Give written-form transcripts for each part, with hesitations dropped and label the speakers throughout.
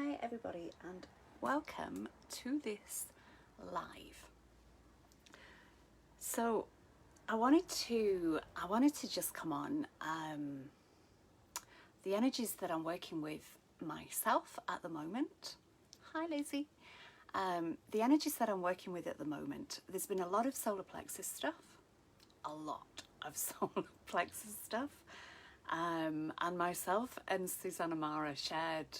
Speaker 1: Hi everybody and welcome to this live. So I wanted to just come on the energies that I'm working with myself at the moment. Hi Lizzie. The energies that I'm working with at the moment, there's been a lot of solar plexus stuff, and myself and Susanna Mara shared,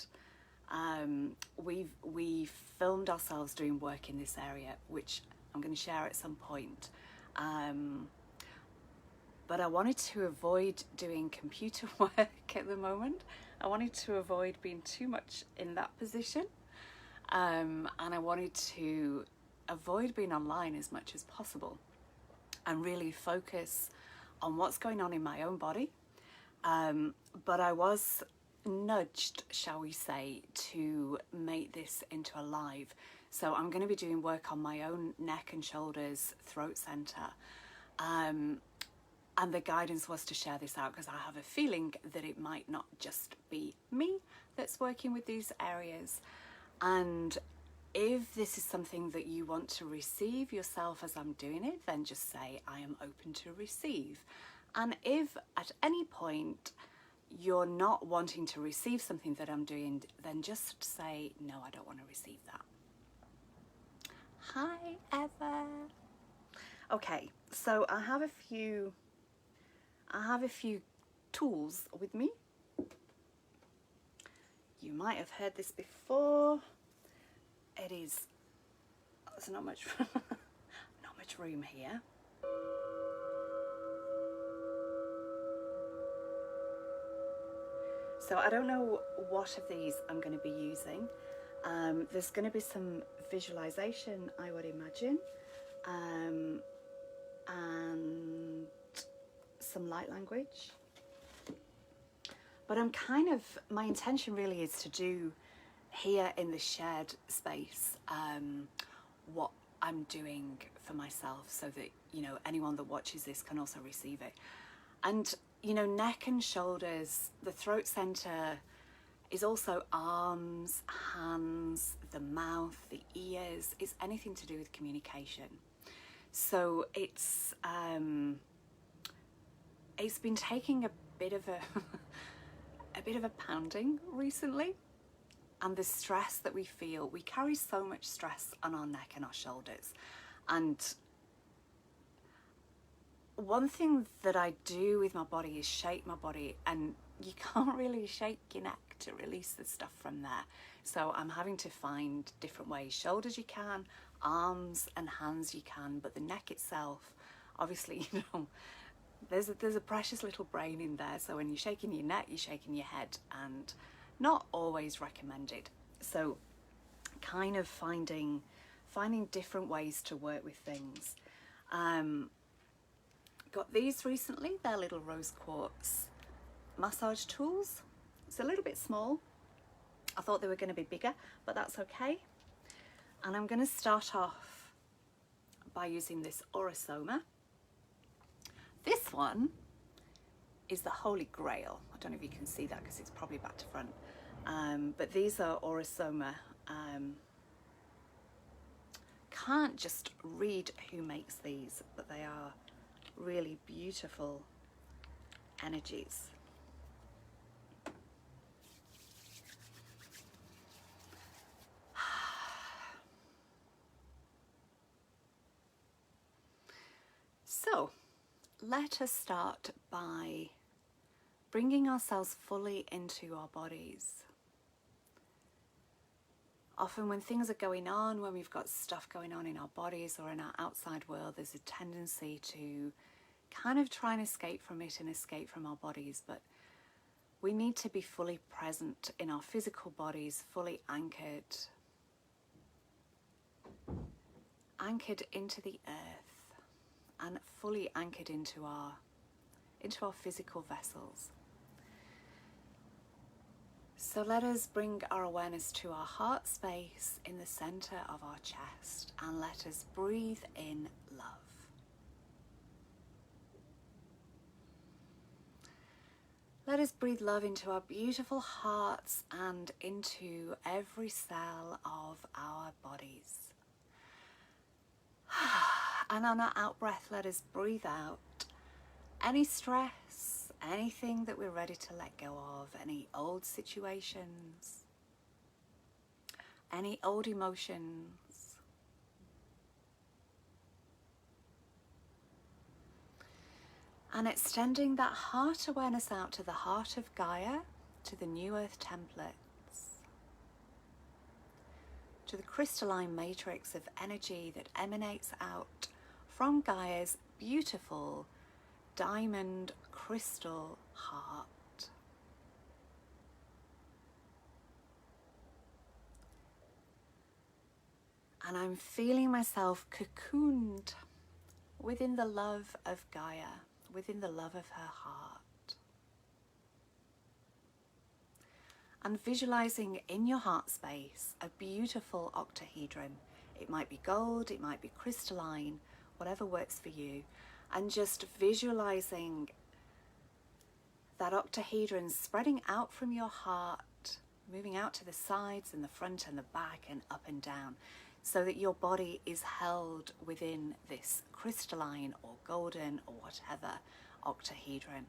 Speaker 1: we filmed ourselves doing work in this area, which I'm going to share at some point, but I wanted to avoid doing computer work at the moment. I wanted to avoid being too much in that position, and I wanted to avoid being online as much as possible and really focus on what's going on in my own body. But I was nudged, shall we say, to make this into a live. So I'm going to be doing work on my own neck and shoulders, throat center. And the guidance was to share this out because I have a feeling that it might not just be me that's working with these areas. And if this is something that you want to receive yourself as I'm doing it, then just say, I am open to receive. And if at any point you're not wanting to receive something that I'm doing, then just say, no, I don't want to receive that. Hi, Eva. Okay, so I have a few tools with me. You might have heard this before. There's not much room here. So I don't know what of these I'm going to be using. There's going to be some visualization, I would imagine, and some light language. But my intention really is to do here in the shared space what I'm doing for myself, so that, you know, anyone that watches this can also receive it. And, you know, neck and shoulders, the throat center is also arms, hands, the mouth, the ears, is anything to do with communication. So it's been taking a bit of a pounding recently. And the stress that we feel, we carry so much stress on our neck and our shoulders. And one thing that I do with my body is shake my body, and you can't really shake your neck to release the stuff from there. So I'm having to find different ways. Shoulders you can, arms and hands you can, but the neck itself, obviously, you know, there's a precious little brain in there. So when you're shaking your neck, you're shaking your head, and not always recommended. So kind of finding different ways to work with things. Got these recently. They're little rose quartz massage tools. It's a little bit small. I thought they were going to be bigger, but that's okay. And I'm going to start off by using this Aurosoma. This one is the Holy Grail. I don't know if you can see that because it's probably back to front. But these are Aurosoma. Can't just read who makes these, but they are really beautiful energies. So let us start by bringing ourselves fully into our bodies. Often when things are going on, when we've got stuff going on in our bodies or in our outside world, there's a tendency to kind of try and escape from it and escape from our bodies. But we need to be fully present in our physical bodies, fully anchored into the earth and fully anchored into our physical vessels. So let us bring our awareness to our heart space in the center of our chest, and let us breathe in love. let us breathe love into our beautiful hearts and into every cell of our bodies. And on our out breath, let us breathe out any stress, anything that we're ready to let go of, any old situations, any old emotions. And extending that heart awareness out to the heart of Gaia, to the New Earth templates, to the crystalline matrix of energy that emanates out from Gaia's beautiful diamond crystal heart. And I'm feeling myself cocooned within the love of Gaia, within the love of her heart. And visualizing in your heart space a beautiful octahedron. It might be gold, it might be crystalline, whatever works for you. And just visualizing that octahedron spreading out from your heart, moving out to the sides and the front and the back and up and down, so that your body is held within this crystalline or golden or whatever octahedron.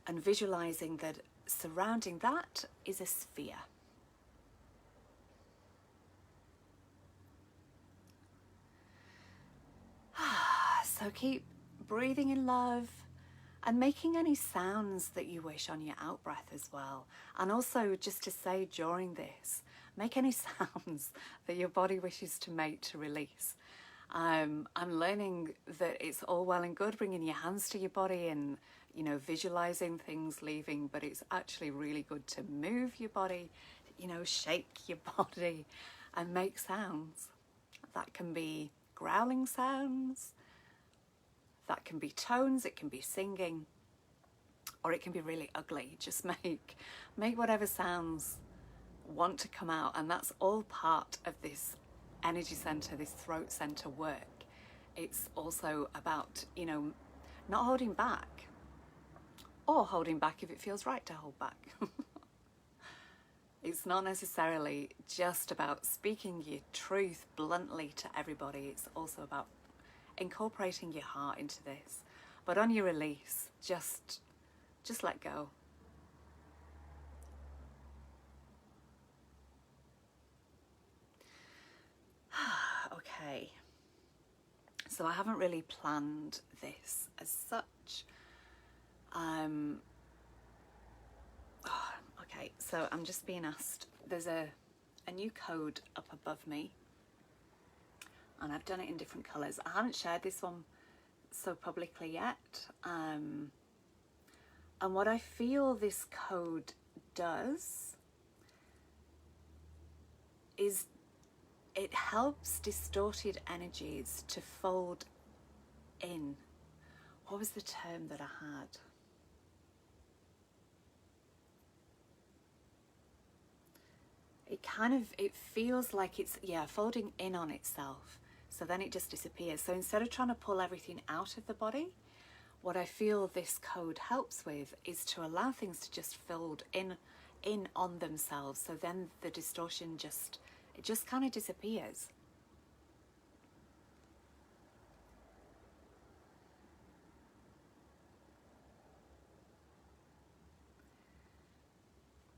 Speaker 1: And visualizing that surrounding that is a sphere. So keep breathing in love and making any sounds that you wish on your out breath as well. And also, just to say during this, make any sounds that your body wishes to make to release. I'm learning that it's all well and good bringing your hands to your body and, you know, visualizing things leaving, but it's actually really good to move your body, you know, shake your body and make sounds. That can be growling sounds, that can be tones, it can be singing, or it can be really ugly. Just make whatever sounds want to come out, and that's all part of this energy center, this throat center work. It's also about, you know, not holding back, or holding back if it feels right to hold back. It's not necessarily just about speaking your truth bluntly to everybody. It's also about incorporating your heart into this. But on your release, just let go. Okay, so I haven't really planned this as such. Okay, so I'm just being asked, there's a new code up above me, and I've done it in different colours. I haven't shared this one so publicly yet, and what I feel this code does is it helps distorted energies to fold in. What was the term that I had? It feels like it's, folding in on itself. So then it just disappears. So instead of trying to pull everything out of the body, what I feel this code helps with is to allow things to just fold in on themselves. So then the distortion just kind of disappears.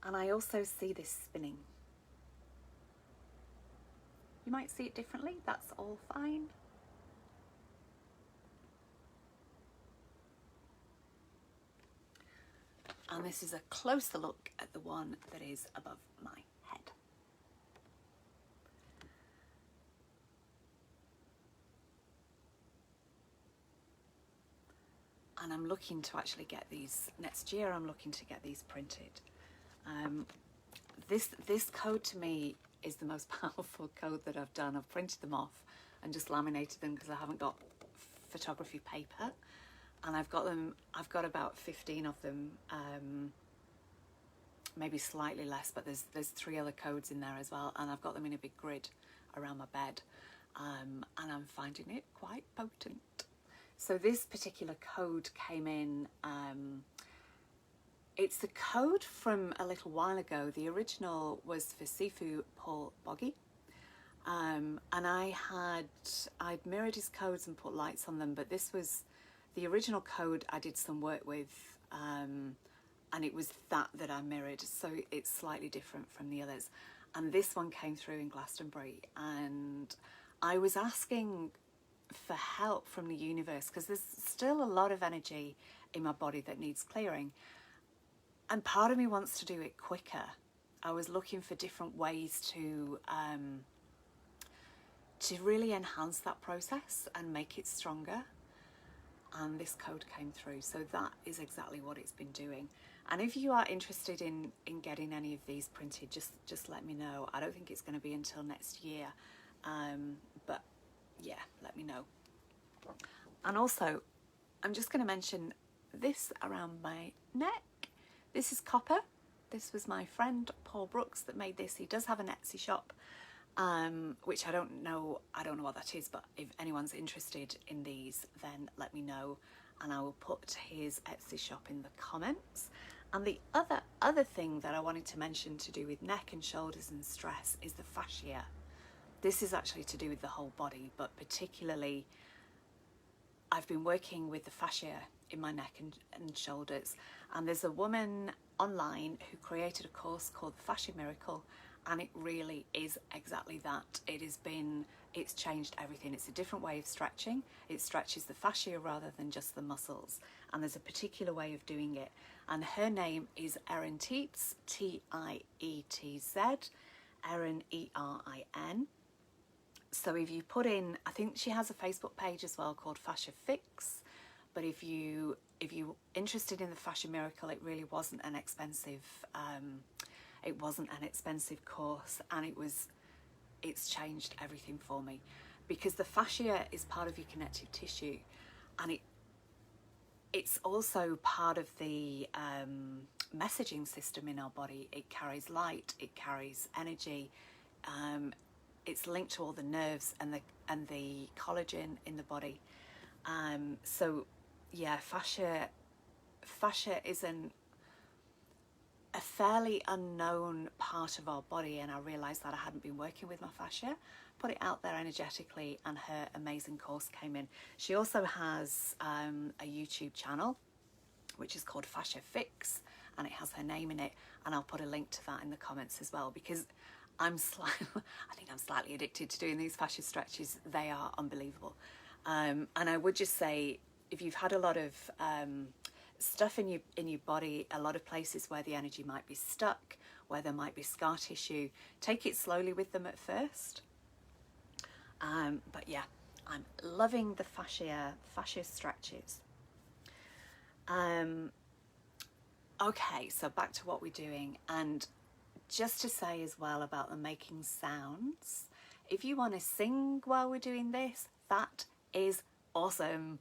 Speaker 1: And I also see this spinning. You might see it differently, that's all fine. And this is a closer look at the one that is above my head. And I'm looking to actually get these, next year I'm looking to get these printed. This code to me is the most powerful code that I've done. I've printed them off and just laminated them because I haven't got photography paper, and I've got about 15 of them, maybe slightly less, but there's 3 other codes in there as well, and I've got them in a big grid around my bed, and I'm finding it quite potent. So this particular code came in It's the code from a little while ago. The original was for Sifu Paul Boggy. And I'd mirrored his codes and put lights on them, but this was the original code I did some work with, and it was that I mirrored, so it's slightly different from the others. And this one came through in Glastonbury, and I was asking for help from the universe because there's still a lot of energy in my body that needs clearing, and part of me wants to do it quicker. I was looking for different ways to really enhance that process and make it stronger, and this code came through, so that is exactly what it's been doing. And if you are interested in getting any of these printed, just let me know. I don't think it's going to be until next year, but yeah, let me know. And also, I'm just going to mention this around my neck. This is copper. This was my friend Paul Brooks that made this. He does have an Etsy shop, which I don't know what that is, but if anyone's interested in these, then let me know, and I will put his Etsy shop in the comments. And the other thing that I wanted to mention to do with neck and shoulders and stress is the fascia. This is actually to do with the whole body, but particularly I've been working with the fascia in my neck and shoulders, and there's a woman online who created a course called the Fascia Miracle, and it really is exactly that. It's changed everything. It's a different way of stretching. It stretches the fascia rather than just the muscles, and there's a particular way of doing it. And her name is Erin Tietz, Tietz, Erin, Erin. So if you put in, I think she has a Facebook page as well called Fascia Fix. But if you're interested in the Fascia Miracle, it really wasn't an expensive. It wasn't an expensive course, and it's changed everything for me, because the fascia is part of your connective tissue, and it's also part of the messaging system in our body. It carries light, it carries energy. It's linked to all the nerves and the collagen in the body. So yeah, fascia is a fairly unknown part of our body, and I realised that I hadn't been working with my fascia. Put it out there energetically, and her amazing course came in. She also has a YouTube channel which is called Fascia Fix, and it has her name in it, and I'll put a link to that in the comments as well, because I think I'm slightly addicted to doing these fascia stretches. They are unbelievable. And I would just say, if you've had a lot of stuff in your body, a lot of places where the energy might be stuck, where there might be scar tissue, take it slowly with them at first. But yeah, I'm loving the fascia stretches. Okay, so back to what we're doing, and just to say as well about the making sounds, if you want to sing while we're doing this, that is awesome.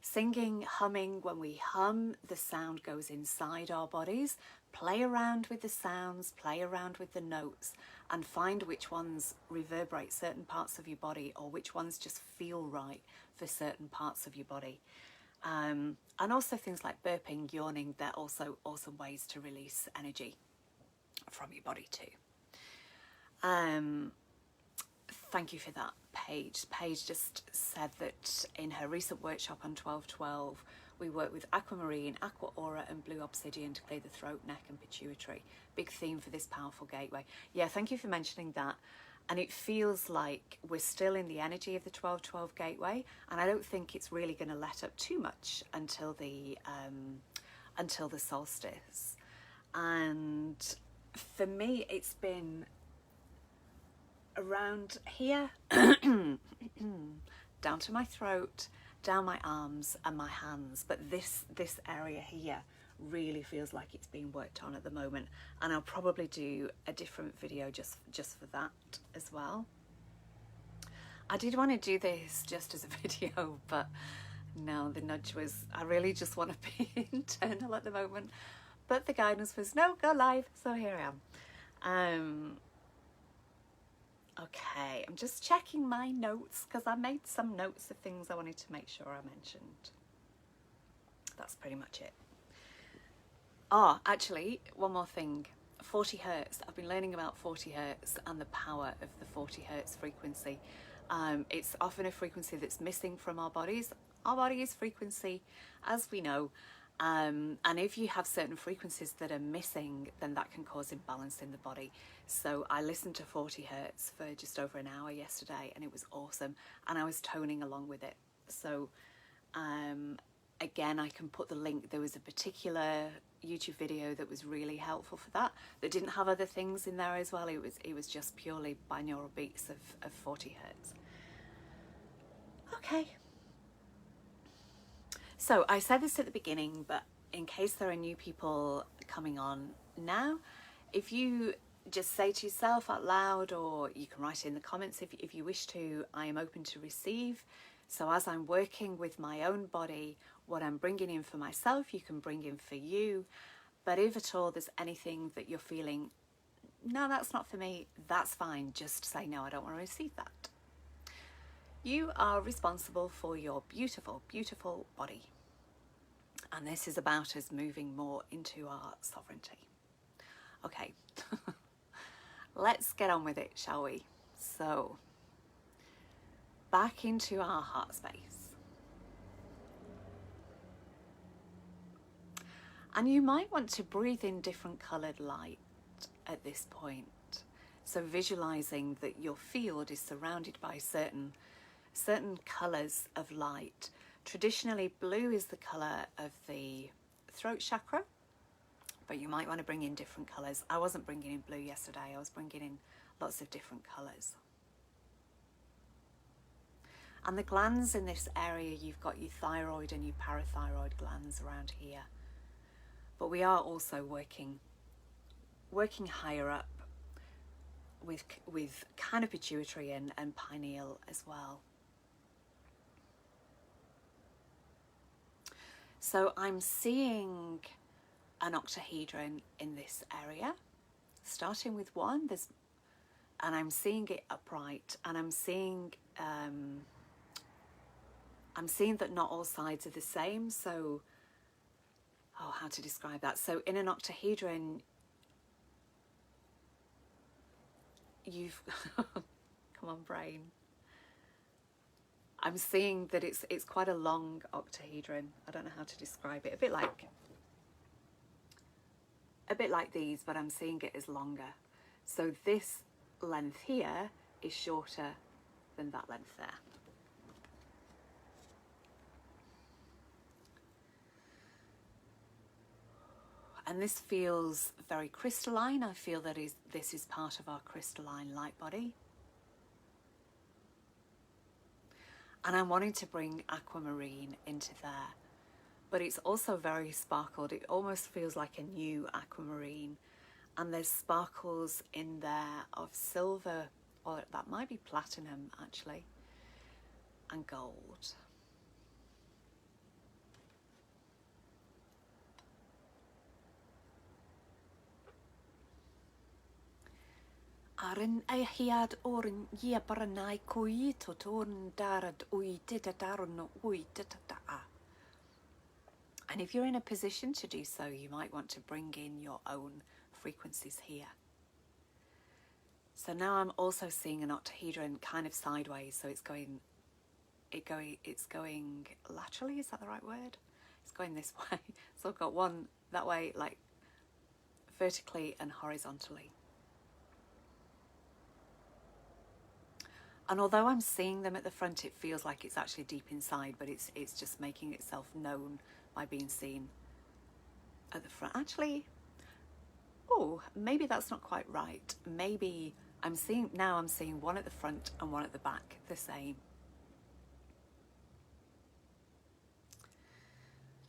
Speaker 1: Singing, humming, when we hum, the sound goes inside our bodies. Play around with the sounds, play around with the notes, and find which ones reverberate certain parts of your body, or which ones just feel right for certain parts of your body. And also things like burping, yawning, they're also awesome ways to release energy from your body too. Thank you for that, Paige. Paige just said that in her recent workshop on 1212, we work with aquamarine, aqua aura and blue obsidian to clear the throat, neck and pituitary. Big theme for this powerful gateway. Yeah, thank you for mentioning that. And it feels like we're still in the energy of the 1212 gateway, and I don't think it's really going to let up too much until the solstice. And for me, it's been around here, down to my throat, down my arms and my hands, but this area here really feels like it's being worked on at the moment, and I'll probably do a different video just for that as well. I did want to do this just as a video, but no, the nudge was, I really just want to be internal at the moment, but the guidance was no, go live, so here I am. Okay, I'm just checking my notes because I made some notes of things I wanted to make sure I mentioned. That's pretty much it. Oh, actually, one more thing. 40 hertz. I've been learning about 40 hertz and the power of the 40 hertz frequency. It's often a frequency that's missing from our bodies. Our body is frequency, as we know. And if you have certain frequencies that are missing, then that can cause imbalance in the body. So I listened to 40 hertz for just over an hour yesterday, and it was awesome. And I was toning along with it. So again, I can put the link. There was a particular YouTube video that was really helpful for that didn't have other things in there as well. It was just purely binaural beats of 40 hertz. Okay. So I said this at the beginning, but in case there are new people coming on now, if you just say to yourself out loud, or you can write it in the comments if you wish to, I am open to receive. So as I'm working with my own body, what I'm bringing in for myself, you can bring in for you. But if at all there's anything that you're feeling, no, that's not for me, that's fine. Just say, no, I don't want to receive that. You are responsible for your beautiful, beautiful body. And this is about us moving more into our sovereignty. Okay, let's get on with it, shall we? So, back into our heart space. And you might want to breathe in different coloured light at this point. So visualising that your field is surrounded by certain colours of light. Traditionally, blue is the colour of the throat chakra, but you might want to bring in different colours. I wasn't bringing in blue yesterday, I was bringing in lots of different colours. And the glands in this area, you've got your thyroid and your parathyroid glands around here. But we are also working higher up with kind of pituitary and pineal as well. So I'm seeing an octahedron in this area, starting with one. And I'm seeing it upright, and I'm seeing that not all sides are the same. So, how to describe that? So in an octahedron, you've come on, brain. I'm seeing that it's quite a long octahedron. I don't know how to describe it. A bit like these, but I'm seeing it as longer. So this length here is shorter than that length there. And this feels very crystalline. I feel that this is part of our crystalline light body. And I'm wanting to bring aquamarine into there. But it's also very sparkled. It almost feels like a new aquamarine. And there's sparkles in there of silver, or that might be platinum actually, and gold. Arin ehiad orin yeparanai koito torn darad uititatarun uititata. And if you're in a position to do so, you might want to bring in your own frequencies here. So now I'm also seeing an octahedron kind of sideways, so it's going laterally, is that the right word? It's going this way. So I've got one that way, like vertically and horizontally. And although I'm seeing them at the front, it feels like it's actually deep inside, but it's just making itself known by being seen at the front. Actually, maybe that's not quite right. Maybe I'm seeing one at the front and one at the back, the same.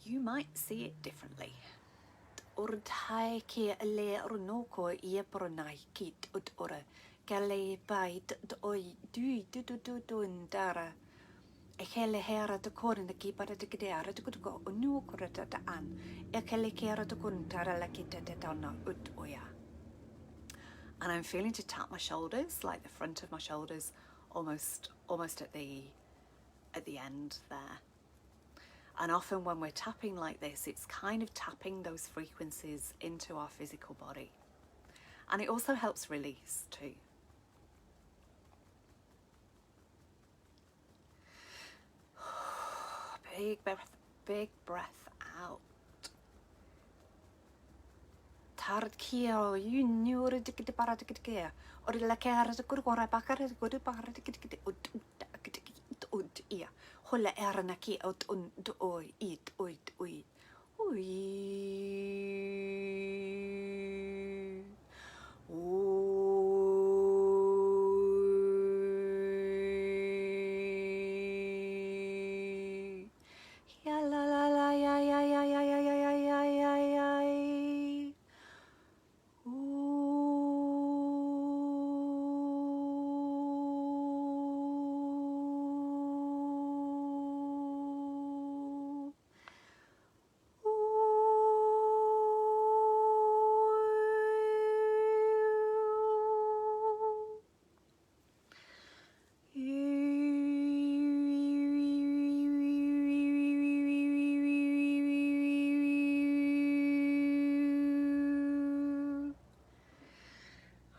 Speaker 1: You might see it differently. Kale bait oi dara ekele hera de korin de kipara de kidera de kutuko unu korata an ekele kera de kuntara la kitete donna ut oya. And I'm feeling to tap my shoulders, like the front of my shoulders, almost at the end there. And often when we're tapping like this, it's kind of tapping those frequencies into our physical body. And it also helps release too. Big breath out.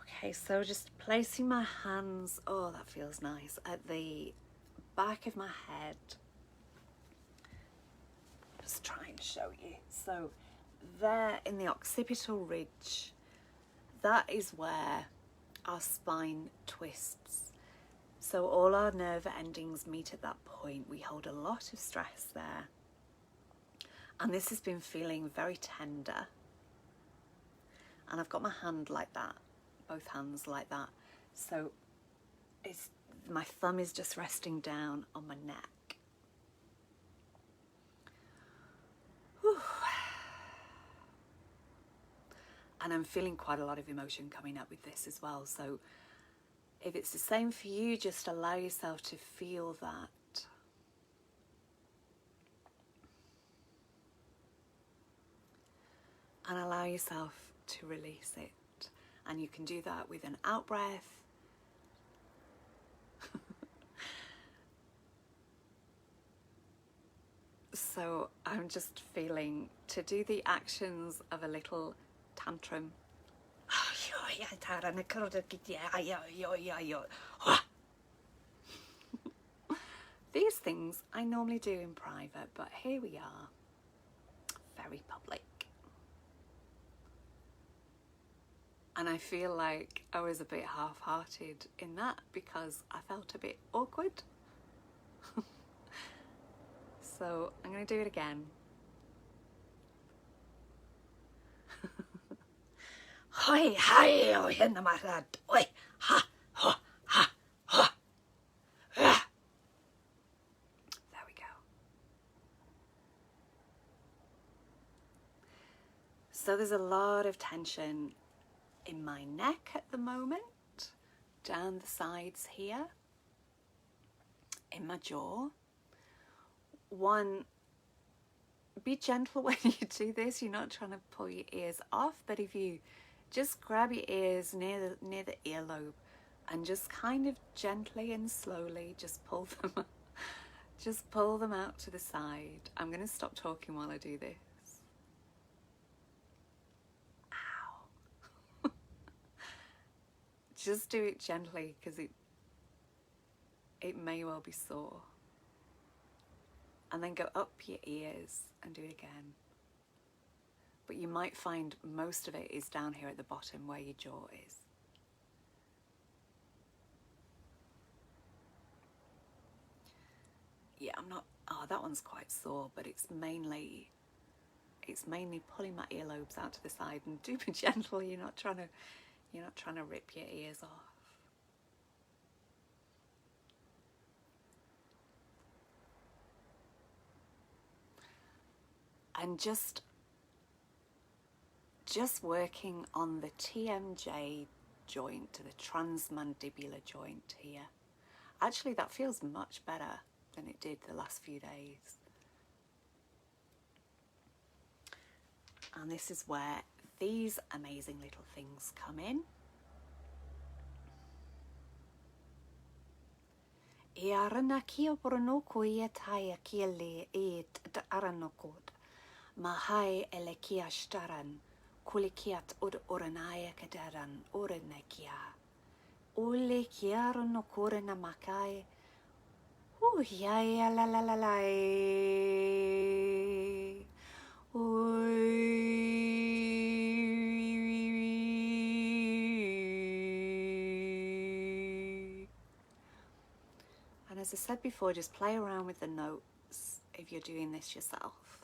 Speaker 1: Okay, so just placing my hands, oh, that feels nice, at the back of my head. Just try and show you. So there in the occipital ridge, that is where our spine twists. So all our nerve endings meet at that point. We hold a lot of stress there. And this has been feeling very tender. And I've got my hand like that, both hands like that. So my thumb is just resting down on my neck. Whew. And I'm feeling quite a lot of emotion coming up with this as well. So if it's the same for you, just allow yourself to feel that. And allow yourself to release it. And you can do that with an out breath. So I'm just feeling to do the actions of a little tantrum. These things I normally do in private, but here we are, very public. And I feel like I was a bit half-hearted in that because I felt a bit awkward. So I'm going to do it again. There we go. So there's a lot of tension in my neck at the moment, down the sides here, in my jaw. Be gentle when you do this. You're not trying to pull your ears off, but if you just grab your ears near the earlobe and just kind of gently and slowly just pull them out to the side. I'm going to stop talking while I do this. Ow. Just do it gently because it may well be sore. And then go up your ears and do it again. But you might find most of it is down here at the bottom where your jaw is. Yeah, that one's quite sore, but it's mainly pulling my earlobes out to the side, and do be gentle. You're not trying to rip your ears off. And just working on the TMJ joint, the transmandibular joint here. Actually, that feels much better than it did the last few days. And this is where these amazing little things come in. Iarana kia poronoko ia taia kia le e aranokot. Mahai ele kia staran. Kulikiat od oranaya kadaran orenekia. Ole kiaro no kore na makai. Ya ya la la la la. And as I said before, just play around with the notes if you're doing this yourself.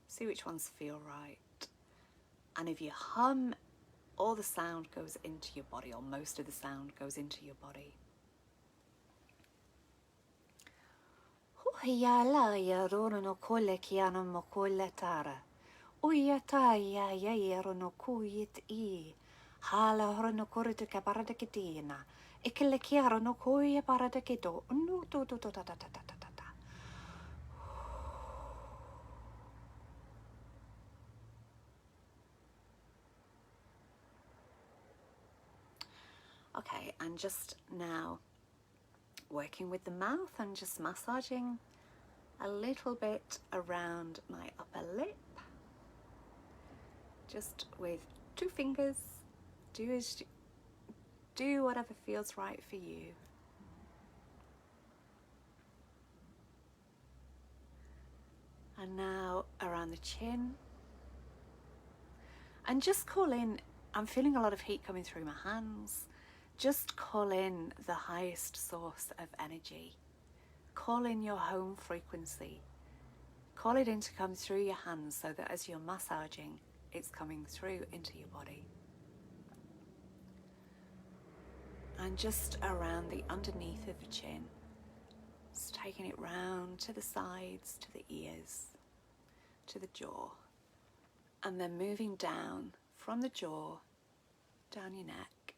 Speaker 1: See which ones feel right. And if you hum, all the sound goes into your body, or most of the sound goes into your body. Ya la ya roro no kole kiana mo kole tara. Uya ta ya ya no kuyit I. Hala horo no korite ka parada kitina. Ikele kiara no kuya parada kito. No to ta ta ta ta ta ta ta. Okay, and just now working with the mouth and just massaging a little bit around my upper lip. Just with 2 fingers. Do whatever feels right for you. And now around the chin. And just call in, I'm feeling a lot of heat coming through my hands. Just call in the highest source of energy. Call in your home frequency. Call it in to come through your hands so that as you're massaging, it's coming through into your body. And just around the underneath of the chin. Just taking it round to the sides, to the ears, to the jaw. And then moving down from the jaw, down your neck.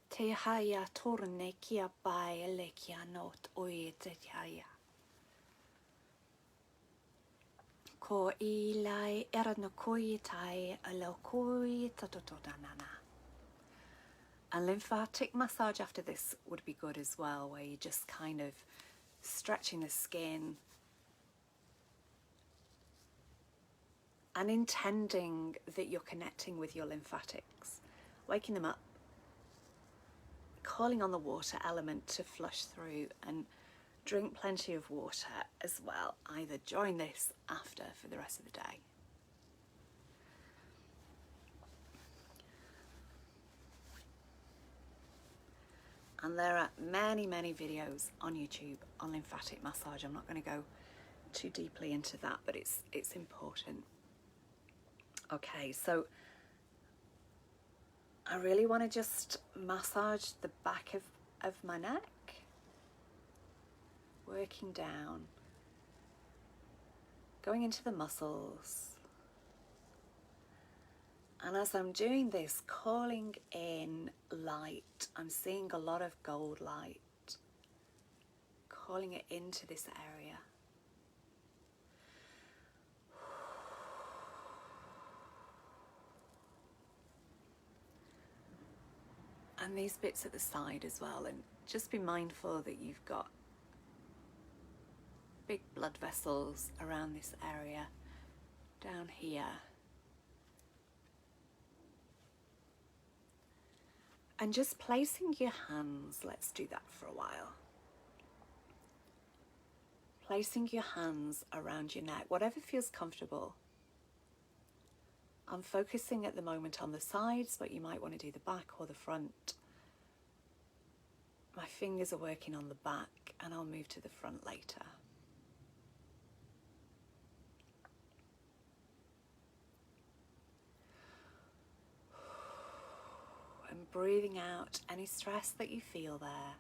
Speaker 1: Te haya torne kia bai ele kia not oe te haya. Ko ilai era no koi tai alo koi tatotodanana. A lymphatic massage after this would be good as well, where you're just kind of stretching the skin and intending that you're connecting with your lymphatics, waking them up, calling on the water element to flush through, and drink plenty of water as well. Either join this after for the rest of the day. And there are many videos on YouTube on lymphatic massage. I'm not going to go too deeply into that, but it's important. Okay, so I really want to just massage the back of my neck, working down, going into the muscles. And as I'm doing this, calling in light, I'm seeing a lot of gold light, calling it into this area. And these bits at the side as well, and just be mindful that you've got big blood vessels around this area, down here. And just placing your hands, let's do that for a while. Placing your hands around your neck, whatever feels comfortable. I'm focusing at the moment on the sides, but you might want to do the back or the front. My fingers are working on the back, and I'll move to the front later. And breathing out any stress that you feel there.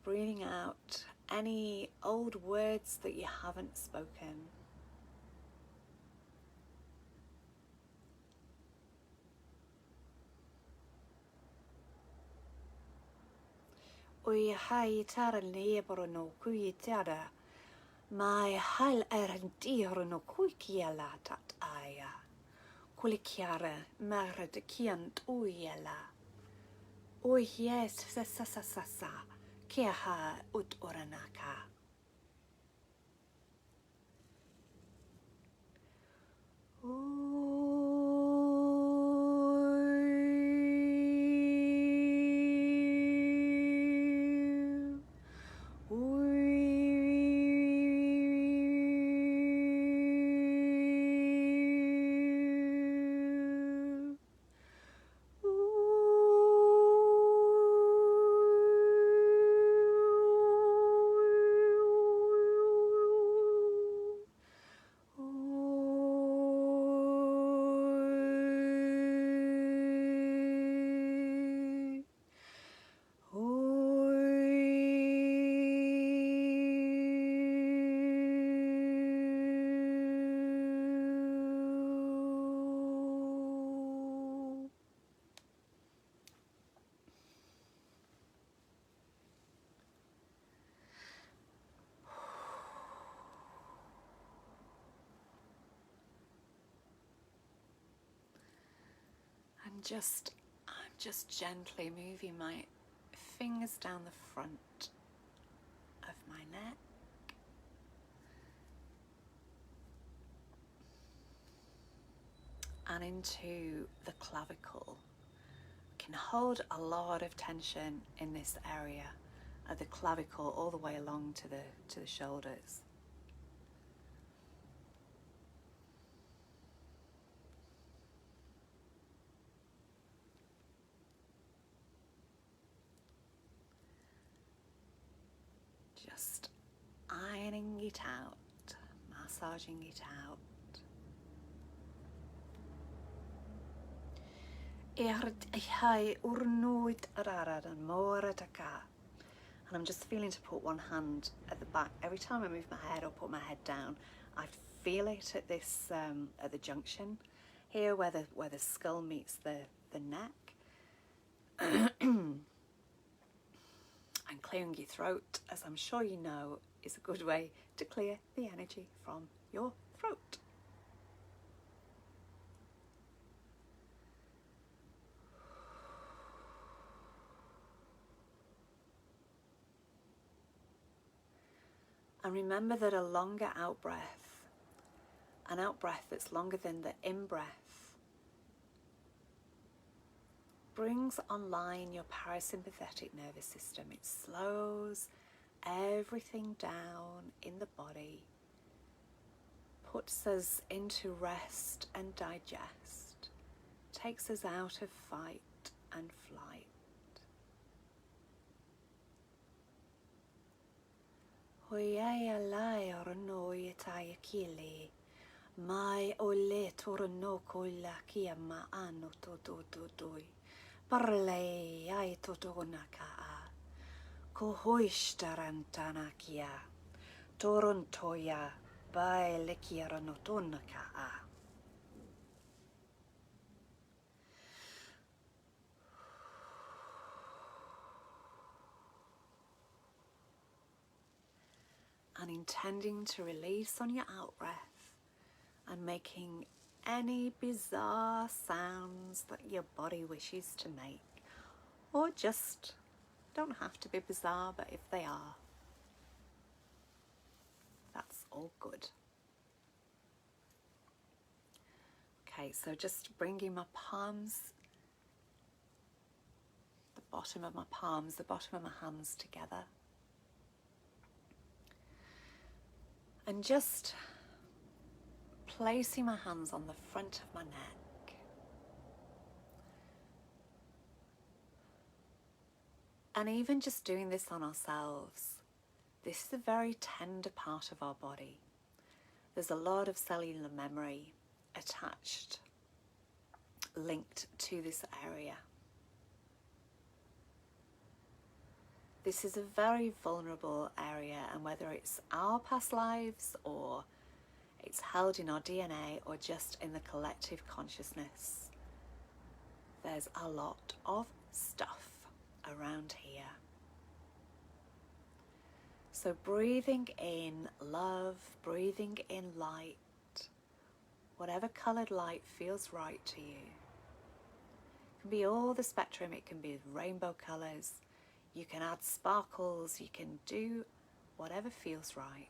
Speaker 1: Breathing out any old words that you haven't spoken. Oi hai tara nebro no kui tara. Mai hal erandiro no kui kia latat aya. Kulikiara mara de kiant uyela. Oy yes sa sa sa sa sa. Kiaha ut oranaka. I'm just gently moving my fingers down the front of my neck. And into the clavicle. Can hold a lot of tension in this area of the clavicle all the way along to the shoulders. Just ironing it out, massaging it out. And I'm just feeling to put one hand at the back. Every time I move my head or put my head down, I feel it at this at the junction here where the skull meets the neck. And clearing your throat, as I'm sure you know, is a good way to clear the energy from your throat. And remember that a longer out-breath, an out-breath that's longer than the in-breath, brings online your parasympathetic nervous system. It slows everything down in the body, puts us into rest and digest, takes us out of fight and flight. Hoiaia lai orno itai akili, mai ole torno kola kia ma ano totoi, parlei ai totonaka, ko hoistarantana kia, torontoya, bai lekia notonaka. And intending to release on your out-breath and making any bizarre sounds that your body wishes to make, or just don't have to be bizarre, but if they are, that's all good. Okay, so just bringing my palms, the bottom of my palms, the bottom of my hands together. And just placing my hands on the front of my neck. And even just doing this on ourselves, this is a very tender part of our body. There's a lot of cellular memory attached, linked to this area. This is a very vulnerable area, and whether it's our past lives or it's held in our DNA or just in the collective consciousness, there's a lot of stuff around here. So breathing in love, breathing in light, whatever coloured light feels right to you. It can be all the spectrum, it can be rainbow colours, you can add sparkles, you can do whatever feels right.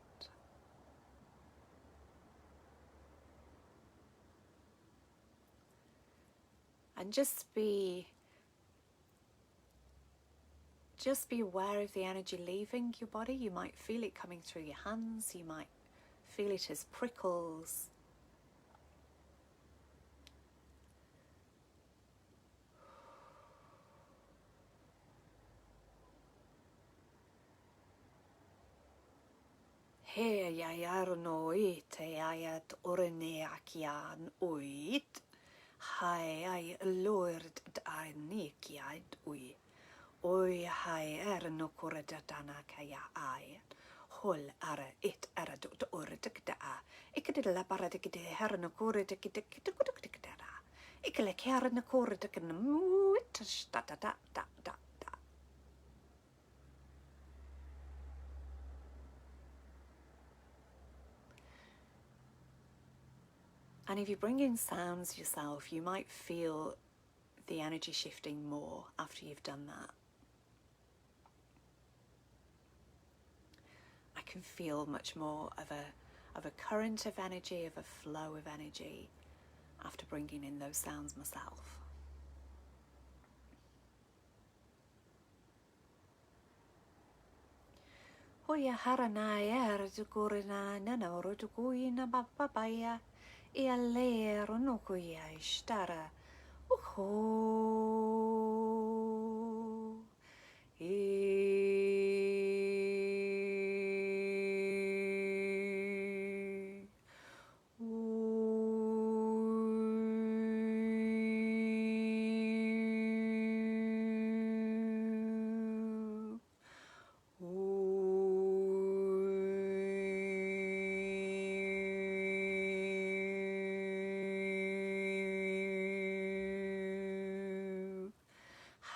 Speaker 1: And just be aware of the energy leaving your body. You might feel it coming through your hands, you might feel it as prickles. He yayar no it ayat orne akian oit. Hai ai lord arnikiad ui. Oi hai no koradana kaya ai. Hol ara it ara dot ortikda. Ikadilla paradigde herna koradikidikidikidikidara. Ikale kerna koradikin muit stata da da da. And if you bring in sounds yourself, you might feel the energy shifting more after you've done that. I can feel much more of a current of energy, of a flow of energy after bringing in those sounds myself. Hoya harana er tukurina nanoro tukuina babaya ialero no kuya ishtara. Uho.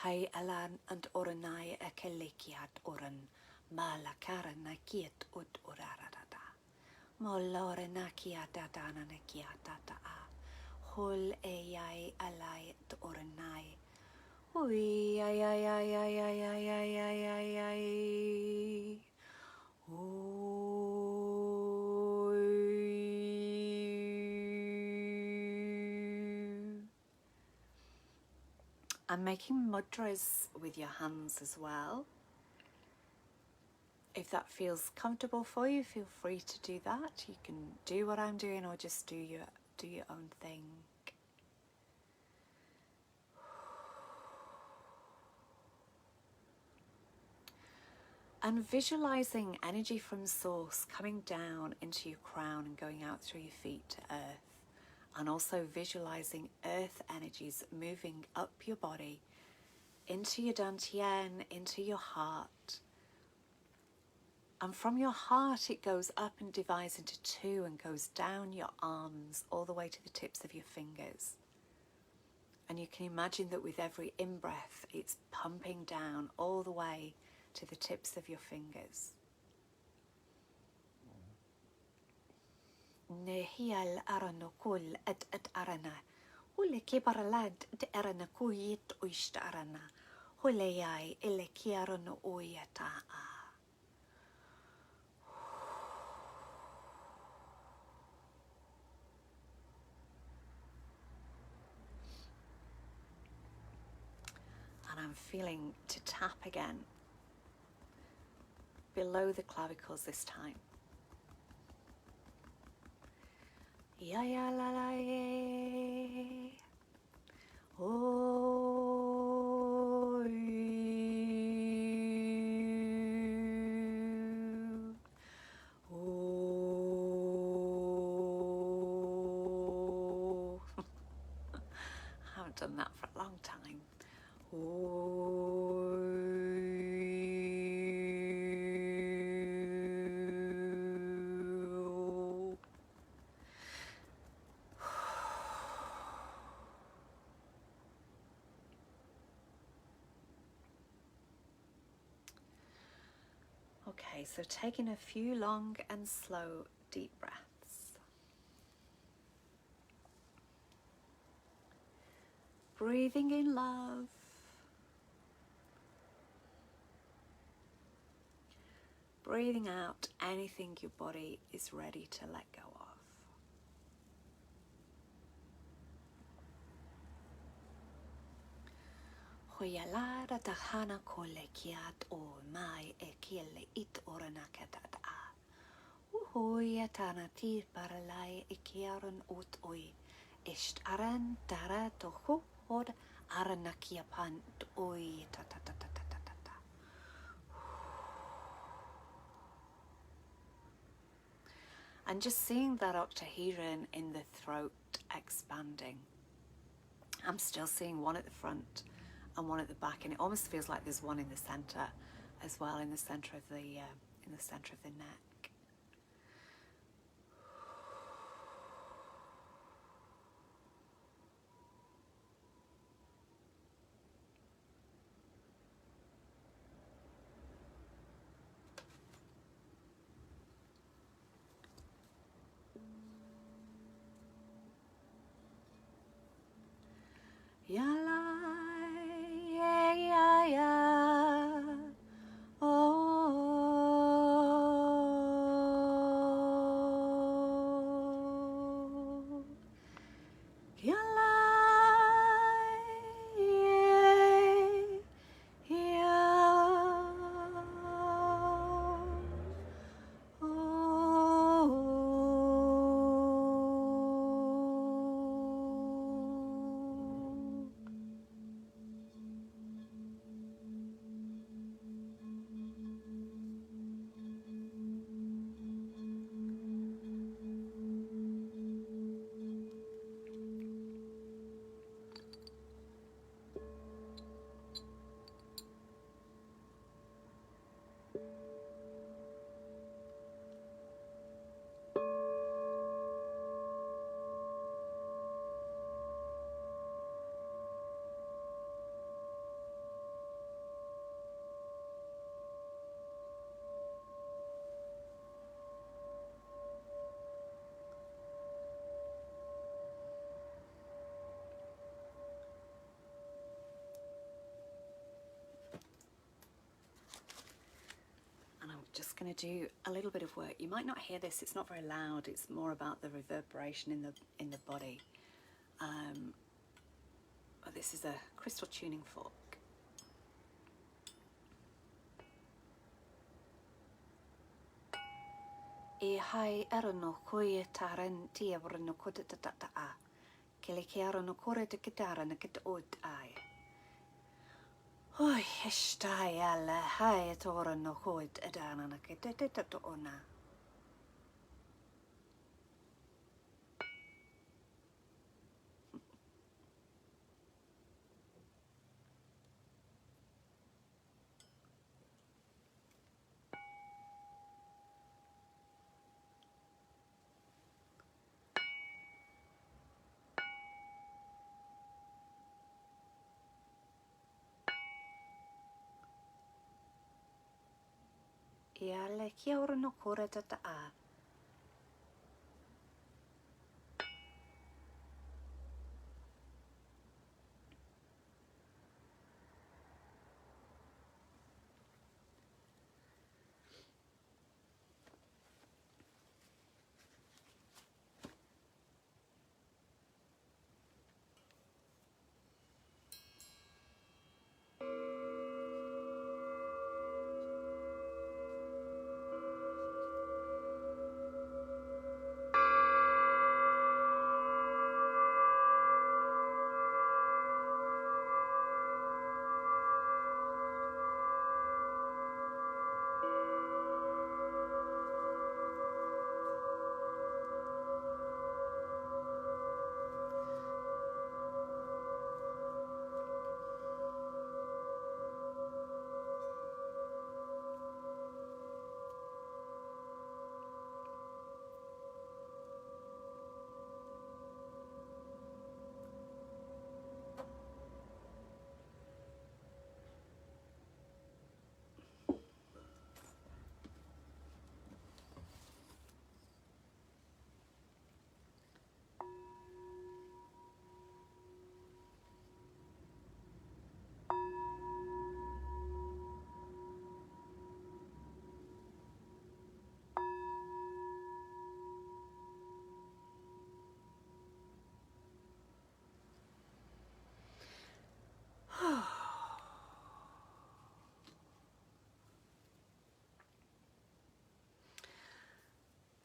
Speaker 1: Hai alan and oranai ekelikiat oran malakara nakiet ut orarada. Molore nakiata dana nakiata ta. Hol eyai alai to oranai. Ui ay ay ay ay ay ay ay ay ay ay. I'm making mudras with your hands as well. If that feels comfortable for you, feel free to do that. You can do what I'm doing or just do your own thing. And visualizing energy from source coming down into your crown and going out through your feet to earth. And also visualizing earth energies moving up your body into your dantian, into your heart. And from your heart it goes up and divides into two and goes down your arms all the way to the tips of your fingers. And you can imagine that with every in-breath it's pumping down all the way to the tips of your fingers. Nehial arano kul at arana. Hule kibaralad de arana kuyit uist arana. Hule yai ele kiarano uyataa. And I'm feeling to tap again below the clavicles this time. Ya ya la la ye. Oh. Oh. I haven't done that for a long time. Oh. Okay, so taking a few long and slow deep breaths. breathing in love, breathing out anything your body is ready to let go of. Hoyalara tahana kole kiat o mai e kiele it orana katata. Uhoya tanati paralai e kiaran ot oi. Ist aran dara toho hod aranakia pan oi ta ta ta ta ta ta ta ta. And just seeing that octahedron in the throat expanding. I'm still seeing one at the front and one at the back, and it almost feels like there's one in the center as well, in the center of the neck. Ya la ya ya ya oh ya la just going to do a little bit of work. You might not hear this, it's not very loud, it's more about the reverberation in the body. This is a crystal tuning fork. E hai erano koe taran tiavra no kota tata a. Kele ke arano kore te kitara na kita ot ai. Oi, estai alla hai etora no koe edana na kita te tato ona. E alle kia ora no kore tata a.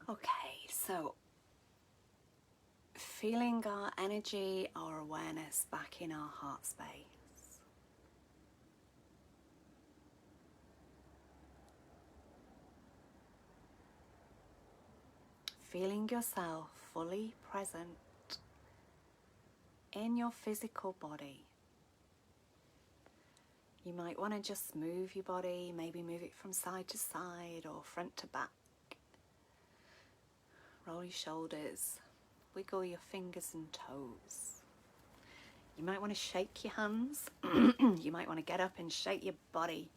Speaker 1: Okay, so feeling our energy, our awareness back in our heart space. Feeling yourself fully present in your physical body. You might want to just move your body, maybe move it from side to side or front to back. Roll your shoulders, wiggle your fingers and toes. You might want to shake your hands. You might want to get up and shake your body.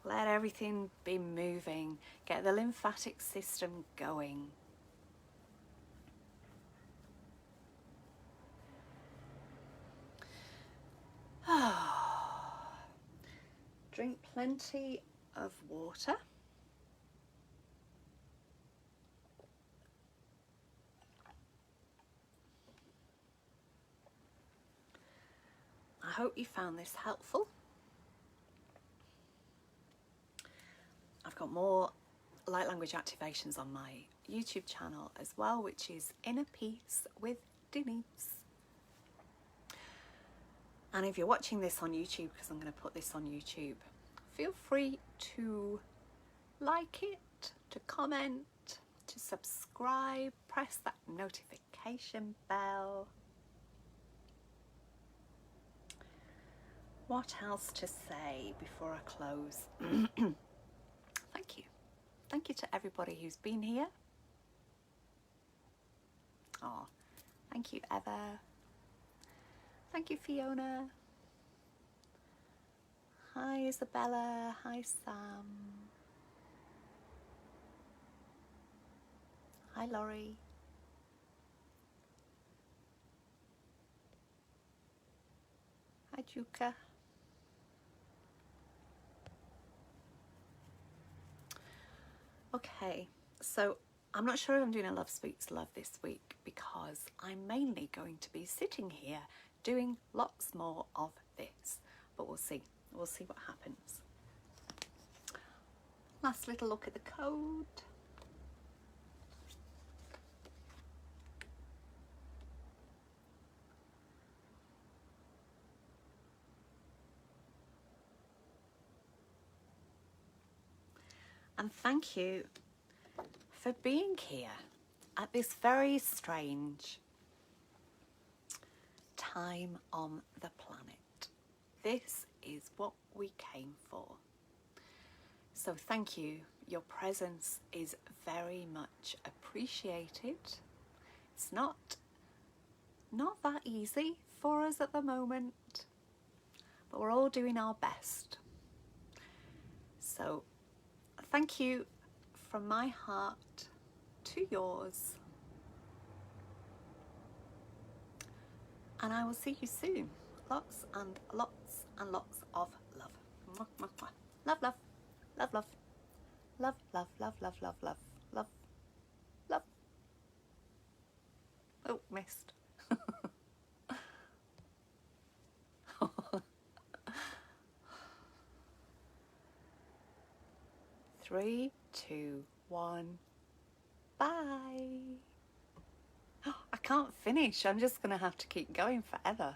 Speaker 1: Let everything be moving. Get the lymphatic system going. Drink plenty of water. I hope you found this helpful. I've got more light language activations on my YouTube channel as well, which is Inner Peace with Denise. And if you're watching this on YouTube, because I'm going to put this on YouTube, feel free to like it, to comment, to subscribe, press that notification bell. What else to say before I close? Thank you. Thank you to everybody who's been here. Oh, thank you, Eva. Thank you, Fiona. Hi, Isabella. Hi, Sam. Hi, Laurie. Hi, Juka. Okay, so I'm not sure if I'm doing a Love Speaks Love this week because I'm mainly going to be sitting here doing lots more of this, but we'll see. We'll see what happens. Last little look at the code. And thank you for being here at this very strange time on the planet. This is what we came for. So thank you. Your presence is very much appreciated. It's not that easy for us at the moment, but we're all doing our best. So thank you from my heart to yours. And I will see you soon. Lots and lots and lots of love. Mwah, mwah, mwah. Love, love, love, love, love, love, love, love, love, love, love, love. Oh, missed. 3, 2, 1. Bye. I can't finish. I'm just going to have to keep going forever.